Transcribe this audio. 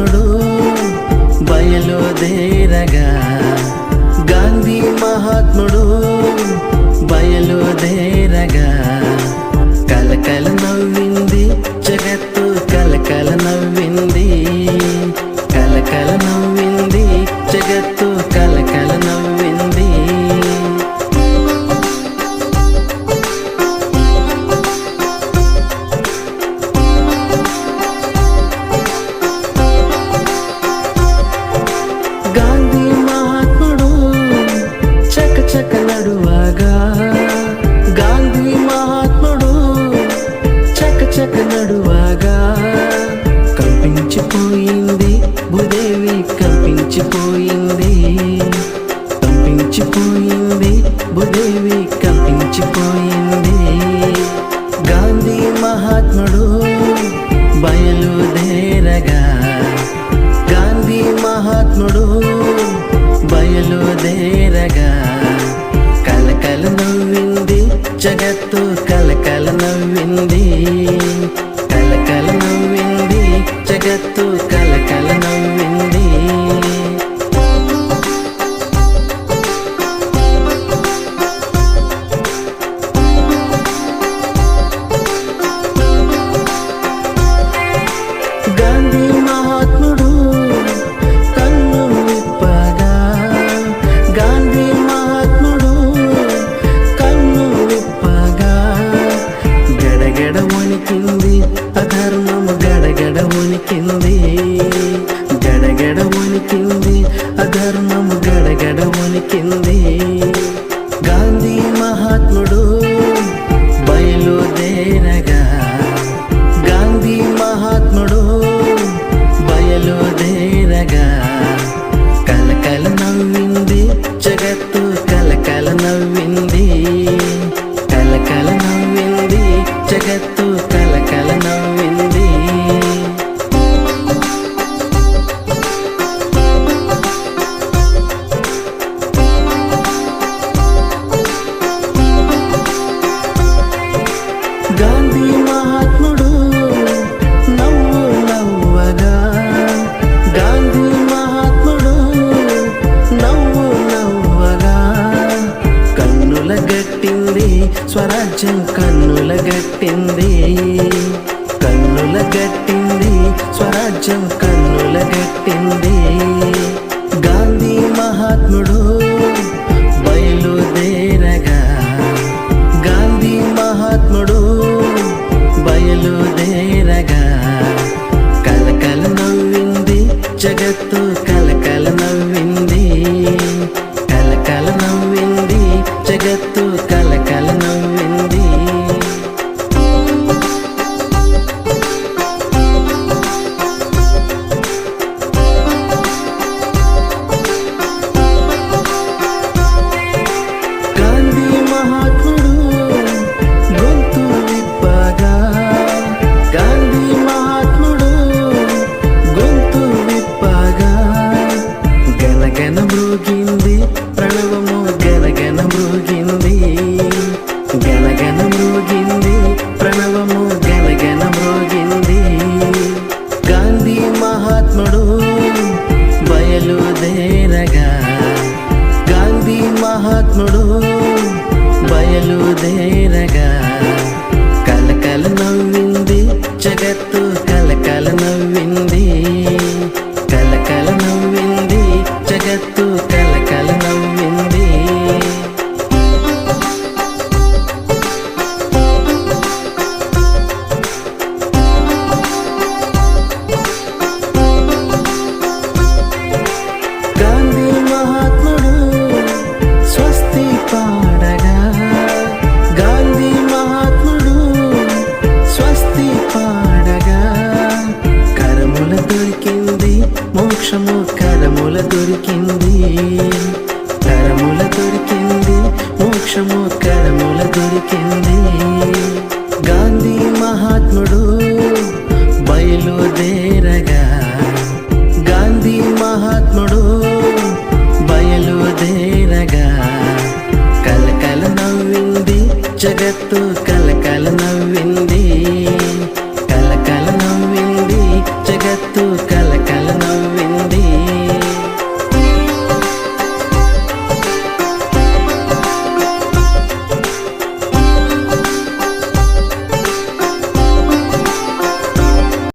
మహాత్ముడు బయలుదేరగా, గాంధీ మహాత్ముడు బయలుదేరగా, కలకల నవ్వింది జగత్తు, కలకల నవ్వింది, కలకల నవ్వింది జగత్తు, కలకల నవ్వింది. గాంధీ మహాత్ముడు చకచక నడువగా, గాంధీ మహాత్ముడు చకచక నడువగా, కంపించిపోయింది భూదేవి, కంపించిపోయింది, కంపించిపోయింది భూదేవి, కంపించిపోయింది. గాంధీ మహాత్ముడు బయలుదేరగా, గాంధీ మహాత్ముడు బయలుదేరగా, కలకల నవ్వింది జగత్తు, కలకల నవ్వింది, కలకల నవ్వింది జగత్తు, కలకల నవ్వింది. గాంధీ మహాత్ముడు కన్ను విప్పగా, గాంధీ మహాత్ముడు కన్ను విప్పగా, గడగడ వణికింది అధర్మము, గడగడ వణికింది, గడగడ వణికింది అధర్మము, గడగడ వణికింది. గాంధీ మహాత్ముడు బయలుదేరగా, గాంధీ మహాత్ముడు బయలుదేరగా, కలకల నవ్వింది జగత్తు, కలకల నవ్వింది, కలకల నవ్వింది జగత్తు, కలకల నవ్వింది. గాంధీ మహాత్ముడు నవ్వు నవ్వగా, గాంధీ మహాత్ముడు నవ్వు నవ్వగా, కన్నుల గట్టింది స్వరాజ్యం, కన్నుల గట్టింది, కన్నుల గట్టింది స్వరాజ్యం, కన్నుల గట్టింది. గాంధీ మహాత్ముడు బయలుదేరగా, గాంధీ మహాత్ముడు బయలుదేరగా, కలకల నవ్వింది జగత్తు, కలకల నవ్వింది, కలకల నవ్వింది జగత్తు, కలకల నవ్వింది. గాంధీ మహాత్ముడు గొంతు విప్పగా, గాంధీ మహాత్ముడు గొంతు విప్పగా, గనగన మృగింది ప్రణవము, గనగన మృగింది, గనగన మృగింది ప్రణవము, గనగన మృగింది. గాంధీ మహాత్ముడు బయలుదేరగా, గాంధీ మహాత్ముడు బయలుదేరగా, కలకల నవ్వింది జగత్తు, కలకల నవ్వింది, కలకల నవ్వింది జగత్తు, కలకల నవ్వింది. గాంధీ మహాత్ముడు స్వస్తి పాడగా, గాంధీ మహాత్ముడు స్వస్తి పాడగా, కరముల దొరికింది మోక్షము, కరముల దొరికింది, కరముల దొరికింది మోక్షము, కరముల దొరికింది. గాంధీ మహాత్ముడు బయలుదేరగా, గాంధీ మహాత్ముడు బయలుదేరగా, కలకల నవ్వింది జగత్తు, కలకల నవ్వింది, కలకల నవ్వింది జగత్తు.